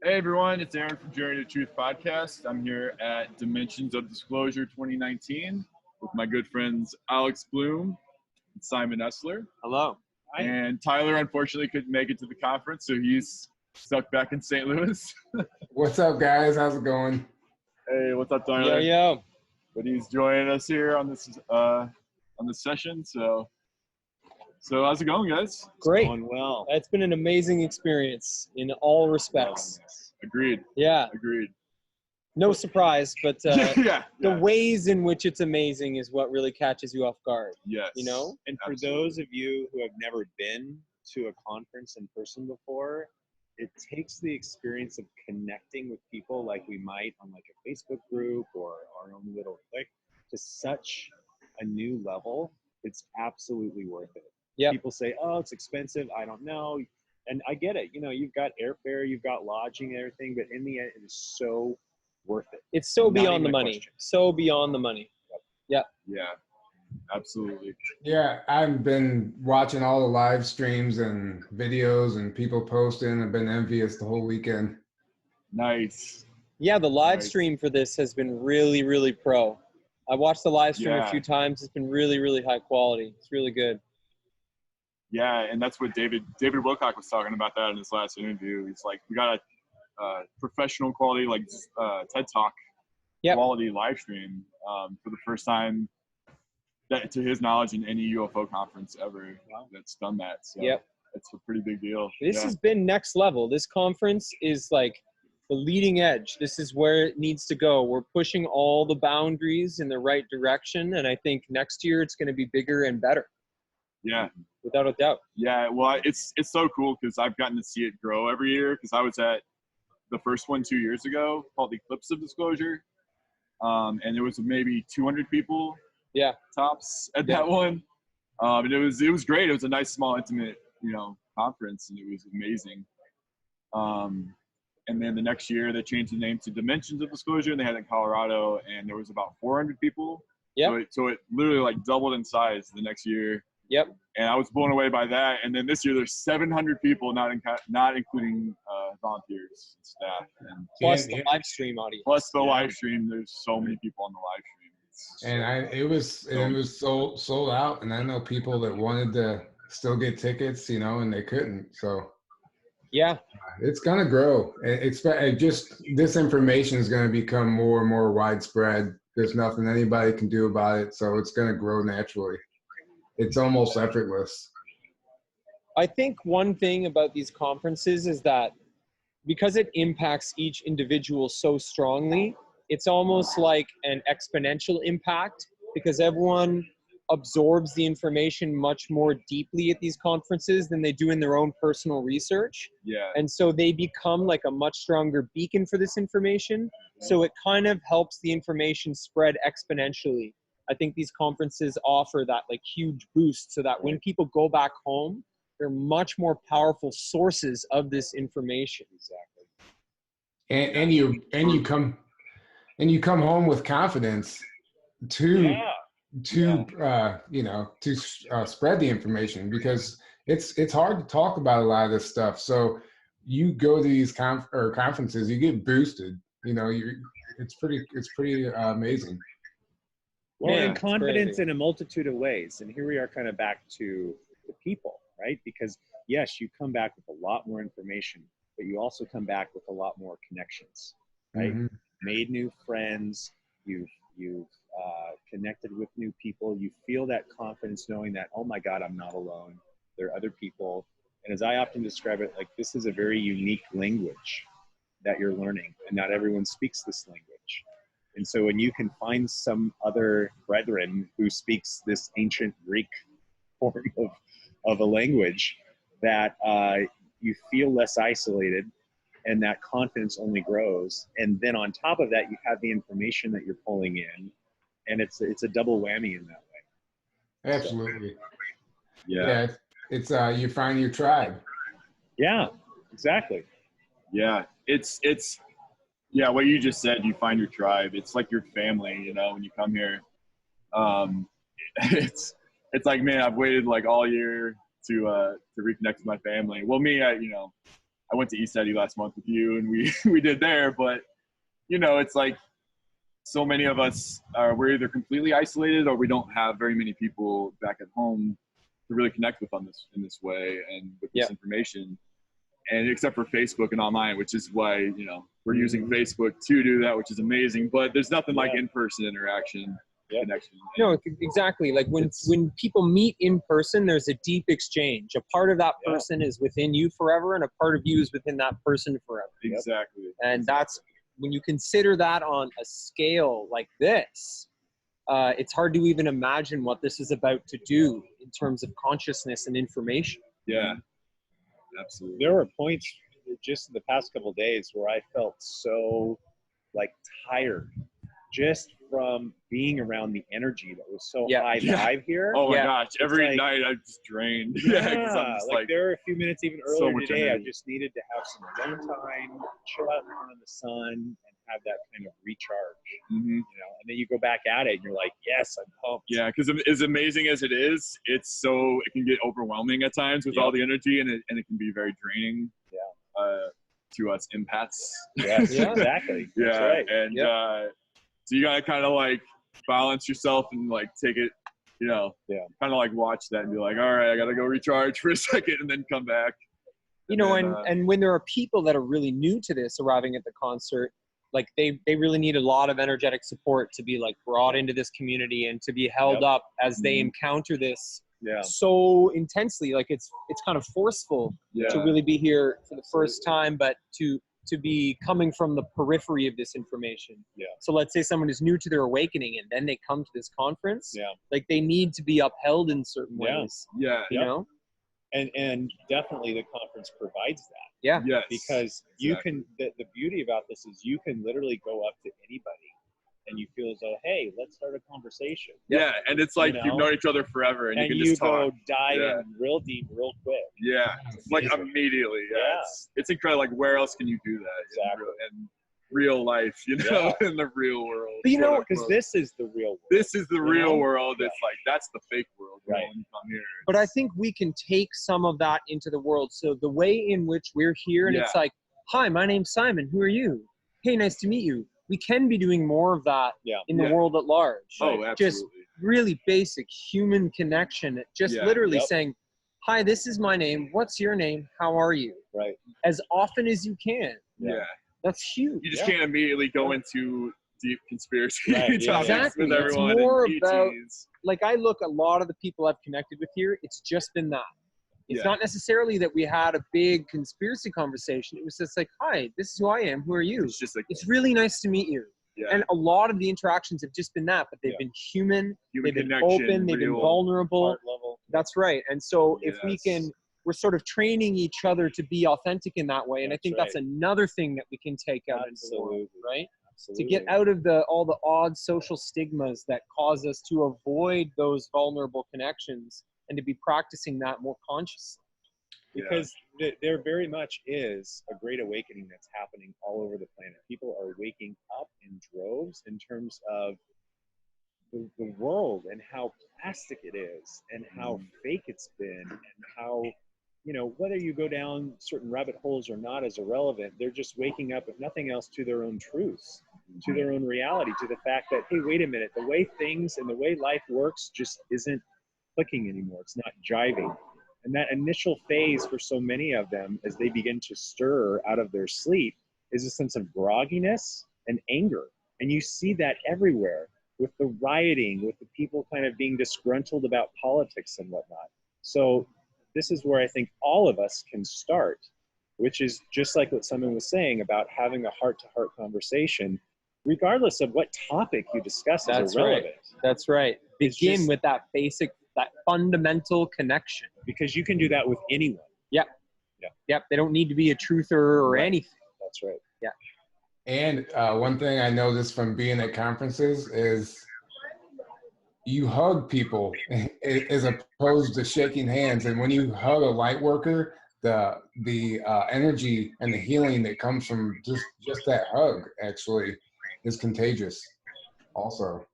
Hey everyone, it's Aaron from Journey to Truth podcast. I'm here at Dimensions of Disclosure 2019 with my good friends Alex Bloom and Simon Esler. Hello. Hi. And Tyler unfortunately couldn't make it to the conference, so he's stuck back in St. Louis. What's up, guys? How's it going? Hey, what's up, Tyler? Yo. But he's joining us here on this session. So how's it going, guys? Great. Going well. It's been an amazing experience in all respects. Agreed. Yeah. Agreed. No surprise, but yeah. the ways in which it's amazing is what really catches you off guard. Yes. You know? And for Absolutely. those of you who have never been to a conference in person before, it takes the experience of connecting with people like we might on like a Facebook group or our own little clique to such a new level. It's absolutely worth it. Yep. People say, oh, it's expensive. I don't know. And I get it. You know, you've got airfare, you've got lodging and everything, but in the end, it is so worth it. It's so Not beyond even the a money. question. So beyond the money. Yeah. Yeah. Absolutely. Yeah, I've been watching all the live streams and videos and people posting. I've been envious the whole weekend. Nice. Yeah, the live Nice. stream for this has been really, really pro. I watched the live stream Yeah. a few times. It's been really, really high quality. It's really good. Yeah, and that's what David Wilcock was talking about that in his last interview. He's like, we got a professional quality, like TED Talk Yep. quality live stream for the first time, that, to his knowledge, in any UFO conference ever that's done that. So Yep. it's a pretty big deal. This Yeah. has been next level. This conference is like the leading edge. This is where it needs to go. We're pushing all the boundaries in the right direction, and I think next year it's going to be bigger and better, Yeah. without a doubt. Yeah, well, it's so cool because I've gotten to see it grow every year, because I was at the first one 2 years ago called the Eclipse of Disclosure, and there was maybe 200 people Yeah. tops at that one, and it was great. It was a nice, small, intimate, conference, and it was amazing. And then the next year they changed the name to Dimensions of Disclosure, and they had it in Colorado, and there was about 400 people. Yep. So it literally like doubled in size the next year. Yep. And I was blown away by that. And then this year there's 700 people, not including volunteers and staff, and Plus the live stream audience. plus the live stream. There's so many people on the live stream. It was sold out, and I know people that wanted to still get tickets, and they couldn't. So Yeah. it's gonna grow. This information is gonna become more and more widespread. There's nothing anybody can do about it, so it's gonna grow naturally. It's almost effortless. I think one thing about these conferences is that because it impacts each individual so strongly, it's almost like an exponential impact, because everyone absorbs the information much more deeply at these conferences than they do in their own personal research. Yeah. And so they become like a much stronger beacon for this information. So it kind of helps the information spread exponentially. I think these conferences offer that like huge boost, so that when people go back home, they're much more powerful sources of this information. Exactly. And you come home with confidence to spread the information, because it's hard to talk about a lot of this stuff. So you go to these conferences, you get boosted. It's pretty amazing. Well, Yeah, and it's confidence crazy. in a multitude of ways. And here we are kind of back to the people, right? Because yes, you come back with a lot more information, but you also come back with a lot more connections, right? Mhm. Made new friends, you've connected with new people. You feel that confidence knowing that, oh my God, I'm not alone. There are other people. And as I often describe it, like, this is a very unique language that you're learning, and not everyone speaks this language. And so when you can find some other brethren who speaks this ancient Greek form of a language, that you feel less isolated, and that confidence only grows. And then on top of that, you have the information that you're pulling in, and it's a double whammy in that way. Absolutely. Yeah. It's you find your tribe. Yeah, exactly. Yeah. It's what you just said. You find your tribe. It's like your family, when you come here. It's like, man, I've waited like all year to reconnect with my family. Well, me, I I went to East Eddie last month with you, and we did there. But you know, it's like so many of us we're either completely isolated or we don't have very many people back at home to really connect with in this way and with this information. And except for Facebook and online, which is why, you know, we're using Facebook to do that, which is amazing. But there's nothing like in-person interaction, connection. No, exactly. Like when people meet in person, there's a deep exchange. A part of that person is within you forever, and a part of you is within that person forever. Exactly. And that's when you consider that on a scale like this, it's hard to even imagine what this is about to do in terms of consciousness and information. Yeah, absolutely. There were points just in the past couple of days where I felt so like tired just from being around the energy that was so high vibe here. Oh my gosh, every night I'm just drained. Like there were a few minutes even earlier today, energy. I just needed to have some alone time, chill out in front of the sun, and have that kind of recharge. You know, and then you go back at it, and you're like, yes, I'm pumped. Yeah, because as amazing as it is, it can get overwhelming at times with all the energy, and it can be very draining. To us empaths. Yes, exactly. That's right. And so you gotta kind of like balance yourself and like take it, you know, kind of like watch that and be like, all right, I gotta go recharge for a second and then come back. You know, and when there are people that are really new to this arriving at the concert, like they really need a lot of energetic support to be like brought into this community and to be held up as they encounter this so intensely. Like it's kind of forceful to really be here for the first time, but to be coming from the periphery of this information. So let's say someone is new to their awakening and then they come to this conference, like they need to be upheld in certain ways. You know? And definitely the conference provides that. Yes. Because you can, the beauty about this is you can literally go up to anybody and you feel as though, hey, let's start a conversation. Yeah, and it's like you've known each other forever and you can just talk. And you go dive in real deep, real quick. Yeah, like immediately. It's incredible. Like where else can you do that in real life, you know, in the real world? But you know, because this is the real world. This is the real world. It's like, that's the fake world when you come here. But I think we can take some of that into the world. So the way in which we're here and it's like, hi, my name's Simon. Who are you? Hey, nice to meet you. We can be doing more of that in the world at large. Oh, absolutely. Just really basic human connection. Just literally saying, hi, this is my name. What's your name? How are you? Right. As often as you can. Yeah. That's huge. You just can't immediately go into deep conspiracy topics exactly. with everyone. It's more about, like I look, a lot of the people I've connected with here, it's just been that. It's not necessarily that we had a big conspiracy conversation. It was just like, hi, this is who I am. Who are you? It's just like, it's really nice to meet you. And a lot of the interactions have just been that, but they've been human, they've been open, they've been vulnerable. That's right. And so if we can, we're sort of training each other to be authentic in that way. And I think that's another thing that we can take out into the world, right? To get out of all the odd social stigmas that cause us to avoid those vulnerable connections and to be practicing that more consciously. Because there very much is a great awakening that's happening all over the planet. People are waking up in droves in terms of the world and how plastic it is and how fake it's been and how, you know, whether you go down certain rabbit holes or not is irrelevant. They're just waking up, if nothing else, to their own truths, to their own reality, to the fact that, hey, wait a minute, the way things and the way life works just isn't clicking anymore. It's not jiving. And that initial phase for so many of them as they begin to stir out of their sleep is a sense of grogginess and anger. And you see that everywhere with the rioting, with the people kind of being disgruntled about politics and whatnot. So this is where I think all of us can start, which is just like what Simon was saying about having a heart-to-heart conversation, regardless of what topic you discuss is irrelevant. That's right. Begin with that basic, that fundamental connection. Because you can do that with anyone. Yep. They don't need to be a truther or anything. That's right. Yeah. And one thing I noticed from being at conferences is you hug people as opposed to shaking hands. And when you hug a light worker, the energy and the healing that comes from just that hug actually is contagious also.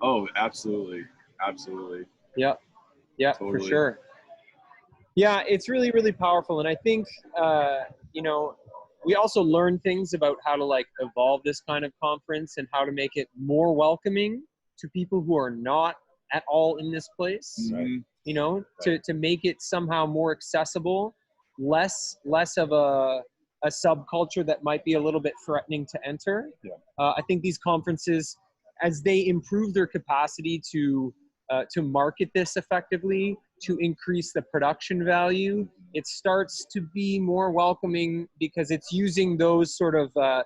Oh, absolutely. Absolutely. Yeah, totally. for sure. Yeah, it's really, really powerful. And I think you know, we also learn things about how to like evolve this kind of conference and how to make it more welcoming to people who are not at all in this place. Mhm. You know, to make it somehow more accessible, less of a subculture that might be a little bit threatening to enter. I think these conferences, as they improve their capacity to market this effectively, to increase the production value, it starts to be more welcoming because it's using those sort of that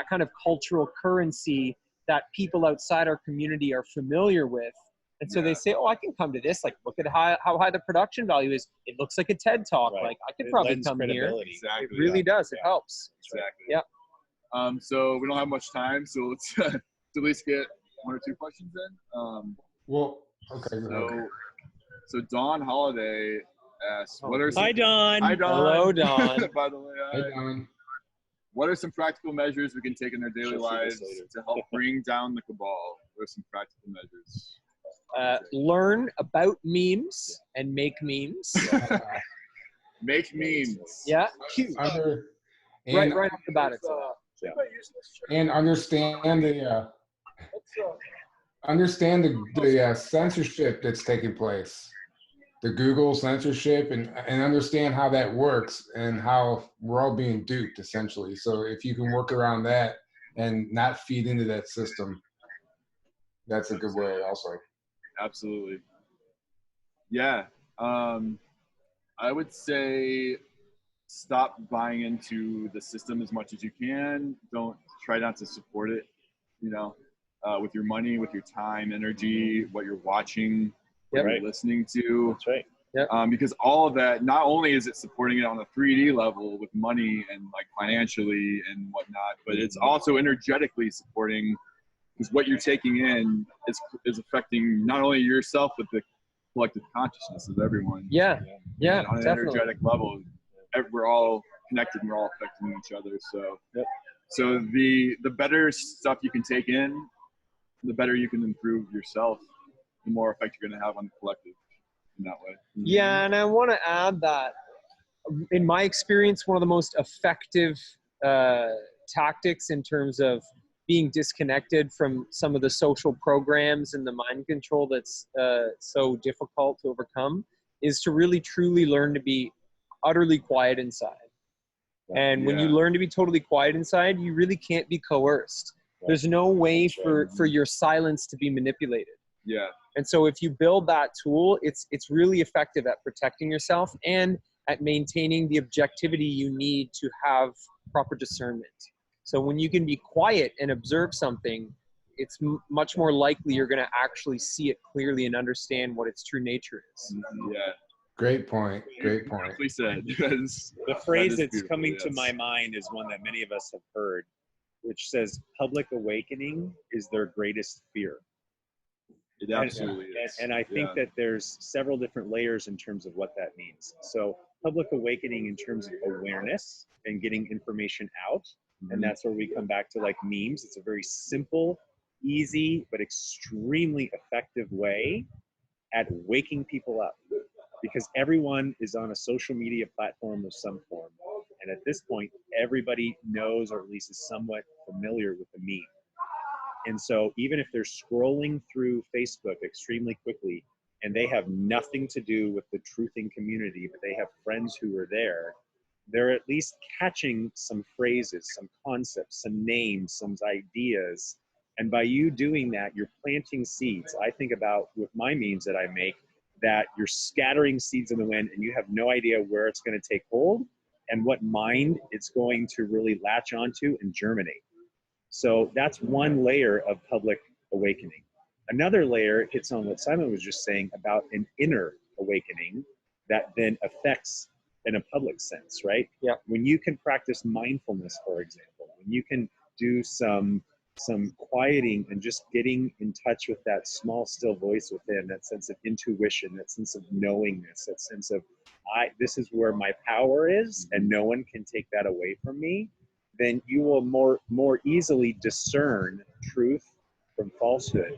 kind of cultural currency that people outside our community are familiar with. And so they say, oh, I can come to this. Like, look at how high the production value is. It looks like a TED Talk. Right. Like, I could It probably lends come here. credibility. Exactly. It really does. It helps. Exactly. Yeah. So we don't have much time, so let's at least get one or two questions in. Well, okay. So Dawn Holiday asks, what are some, Hi, Don. Hi, Dawn. Hello, Dawn. By the way, Hey, Don. what are some practical measures we can take in our daily She'll see lives this later. to help bring down the cabal? What are some practical measures? Learn about memes and make memes. Make memes. Yeah. Under, Right and, off the bat, it's and understand the censorship that's taking place, the Google censorship, and understand how that works and how we're all being duped essentially. So if you can work around that and not feed into that system, that's a good way also. Absolutely. Yeah. I would say stop buying into the system as much as you can. Don't try not to support it, you know, with your money, with your time, energy, what you're watching, what you're listening to. That's right. Because all of that, not only is it supporting it on a 3D level with money and like financially and whatnot, but it's also energetically supporting, because what you're taking in is affecting not only yourself, but the collective consciousness of everyone. Yeah, And on an definitely. energetic level, we're all connected and we're all affecting each other. So, so the better stuff you can take in, the better you can improve yourself, the more effect you're going to have on the collective in that way. Yeah, and I want to add that, in my experience, one of the most effective tactics in terms of being disconnected from some of the social programs and the mind control that's so difficult to overcome is to really truly learn to be utterly quiet inside. And when you learn to be totally quiet inside, you really can't be coerced. There's no way for your silence to be manipulated. Yeah. And so if you build that tool, it's really effective at protecting yourself and at maintaining the objectivity you need to have proper discernment. So when you can be quiet and observe something, it's much more likely you're going to actually see it clearly and understand what its true nature is. Yeah. Great point. Great point. Beautifully said. The phrase that's coming to my mind is one that many of us have heard, which says public awakening is their greatest fear. It absolutely is. And I think that there's several different layers in terms of what that means. So public awakening in terms of awareness and getting information out. And that's where we come back to like memes. It's a very simple, easy, but extremely effective way at waking people up, because everyone is on a social media platform of some form. And at this point, everybody knows, or at least is somewhat familiar with the meme. And so even if they're scrolling through Facebook extremely quickly and they have nothing to do with the truthing community, but they have friends who are there, they're at least catching some phrases, some concepts, some names, some ideas. And by you doing that, you're planting seeds. I think about with my memes that I make, that you're scattering seeds in the wind and you have no idea where it's going to take hold and what mind it's going to really latch onto and germinate. So that's one layer of public awakening. Another layer hits on what Simon was just saying about an inner awakening that then affects in a public sense, right? Yeah. When you can practice mindfulness, for example, when you can do some quieting and just getting in touch with that small, still voice within, that sense of intuition, that sense of knowingness, that sense of, this is where my power is and no one can take that away from me, then you will more easily discern truth from falsehood.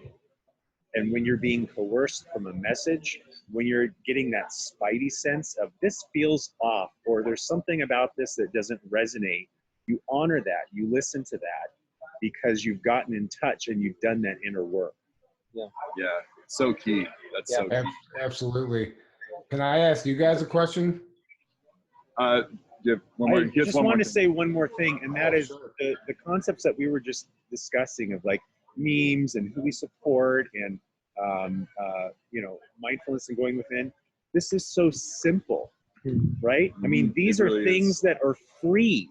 And when you're being coerced from a message, when you're getting that spidey sense of this feels off, or there's something about this that doesn't resonate, you honor that, you listen to that, because you've gotten in touch and you've done that inner work. Yeah, so key. That's so key. Absolutely. Can I ask you guys a question? Yeah, one more. I just wanted to say one more thing, and that is the concepts that we were just discussing of like memes and who we support and you know, mindfulness and going within. This is so simple, right? I mean, these It are really things is. that are free.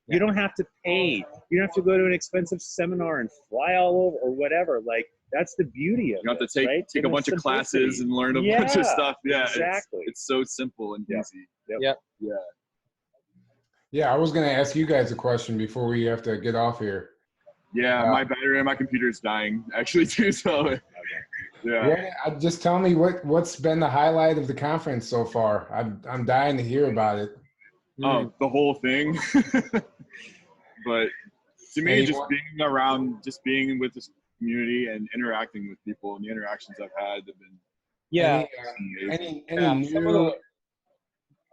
You don't have to pay. You don't have to go to an expensive seminar and fly all over or whatever. Like, that's the beauty of it. You have to take a bunch of classes and learn a bunch of stuff. Yeah, exactly. It's so simple and easy. Yeah, I was going to ask you guys a question before we have to get off here. Yeah, my battery on my computer is dying actually too. So Just tell me what's been the highlight of the conference so far. I'm dying to hear about it. Oh, the whole thing. But to me, just being around, just being with this community and interacting with people, and the interactions I've had have been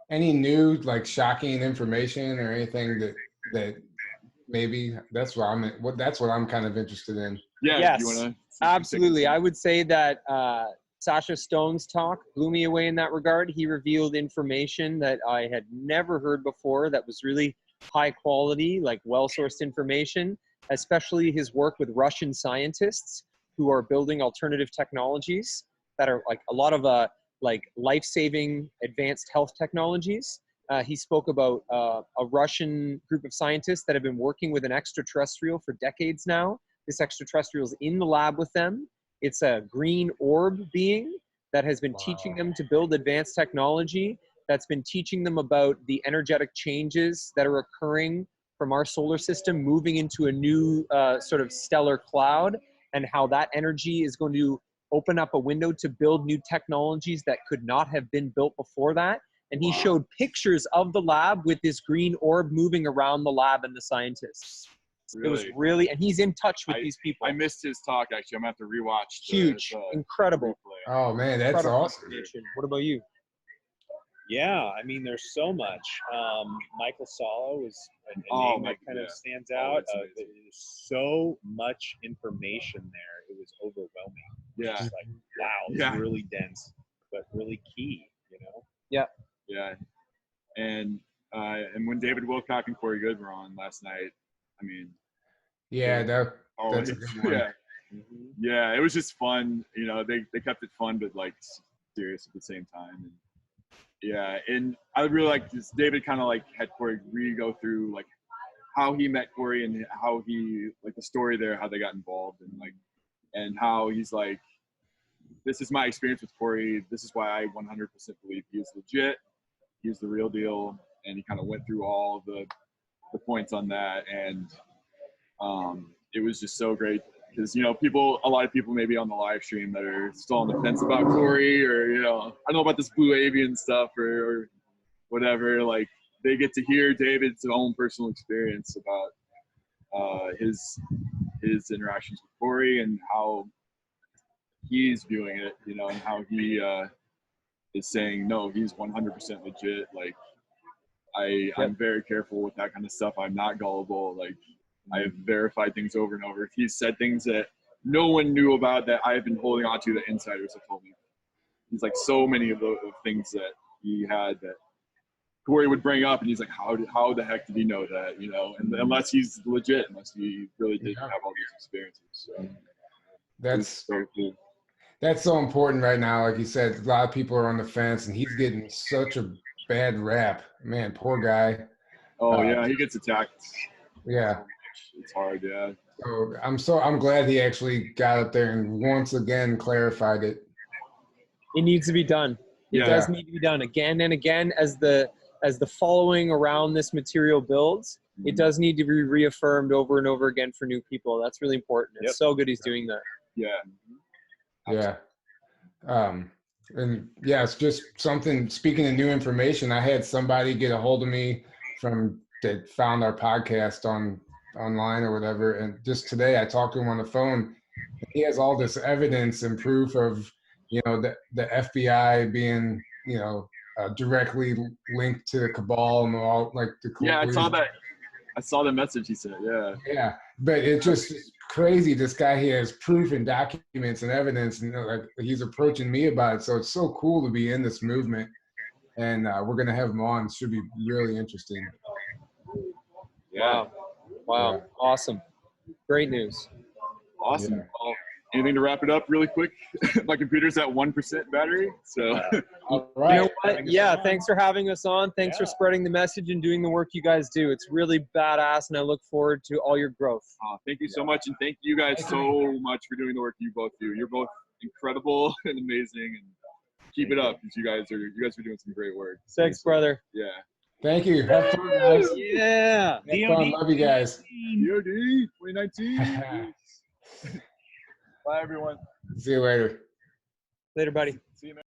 any new like shocking information or anything that maybe that's what I'm kind of interested in. Yeah. Yes, you wanna absolutely. I would say that Sasha Stone's talk blew me away in that regard. He revealed information that I had never heard before that was really high quality, like well-sourced information, especially his work with Russian scientists who are building alternative technologies that are like a lot of like life-saving advanced health technologies. He spoke about a Russian group of scientists that have been working with an extraterrestrial for decades now. This extraterrestrial is in the lab with them. It's a green orb being that has been teaching them to build advanced technology, that's been teaching them about the energetic changes that are occurring from our solar system moving into a new sort of stellar cloud, and how that energy is going to open up a window to build new technologies that could not have been built before that. And he showed pictures of the lab with this green orb moving around the lab and the scientists. Really? It was really, and he's in touch with these people. I missed his talk, actually. I'm going to have to rewatch. Huge, incredible. Replay. Oh, man, that's awesome. What about you? Yeah, I mean, there's so much. Michael Salo is a name that kind of stands out. There's so much information there. It was overwhelming. Yeah. Just like, wow, it's really dense, but really key, you know? Yeah. Yeah. And when David Wilcock and Corey Good were on last night, I mean. Yeah, that's a good one. Yeah. Yeah, it was just fun. You know, they kept it fun, but like serious at the same time. And, yeah, and I really like this. David kind of like had Corey go through like how he met Corey and how he like the story there, how they got involved, and how he's like, this is my experience with Corey. This is why I 100% believe he's legit. He's the real deal. And he kind of went through all the points on that, and it was just so great. Because, you know, a lot of people maybe on the live stream that are still on the fence about Corey, or, you know, I don't know about this Blue Avian stuff or whatever. Like, they get to hear David's own personal experience about his interactions with Corey and how he's viewing it, you know, and how he is saying, no, he's 100% legit. Like, I'm very careful with that kind of stuff. I'm not gullible. Like, I have verified things over and over. He's said things that no one knew about that I've been holding on to that insiders have told me. He's like so many of the things that he had that Corey would bring up, and he's like, how the heck did he know that? You know, and unless he's legit, unless he really did have all these experiences. So that's so cool. That's so important right now. Like you said, a lot of people are on the fence, and he's getting such a bad rap. Man, poor guy. Oh yeah, he gets attacked. Yeah. It's hard, yeah. So I'm glad he actually got up there and once again clarified it. It needs to be done. It does need to be done again and again as the following around this material builds. It does need to be reaffirmed over and over again for new people. That's really important. It's so good he's doing that. Yeah. Yeah. And yeah, it's just something. Speaking of new information, I had somebody get a hold of me that found our podcast online or whatever, and just today I talked to him on the phone. He has all this evidence and proof of you know, the FBI being, you know, directly linked to the cabal and all, like the Yeah, I saw that. I saw the message he said. Yeah. Yeah, but it's just crazy. This guy here has proof and documents and evidence, and like he's approaching me about it. So it's so cool to be in this movement, and we're gonna have him on. It should be really interesting. Yeah. Wow. Yeah. Awesome. Great news. Awesome. Yeah. Well, anything to wrap it up really quick? My computer's at 1% battery, so. All right. You know what? Yeah, thanks for having us on. Thanks for spreading the message and doing the work you guys do. It's really badass, and I look forward to all your growth. Thank you so much, and thank you guys so much for doing the work you both do. You're both incredible and amazing, and keep it up, because you guys are doing some great work. Thanks, brother. Yeah. Thank you. Have fun, guys. Yeah. Have fun. Love you guys. DOD 2019. Bye, everyone. See you later. Later, buddy. See you, man.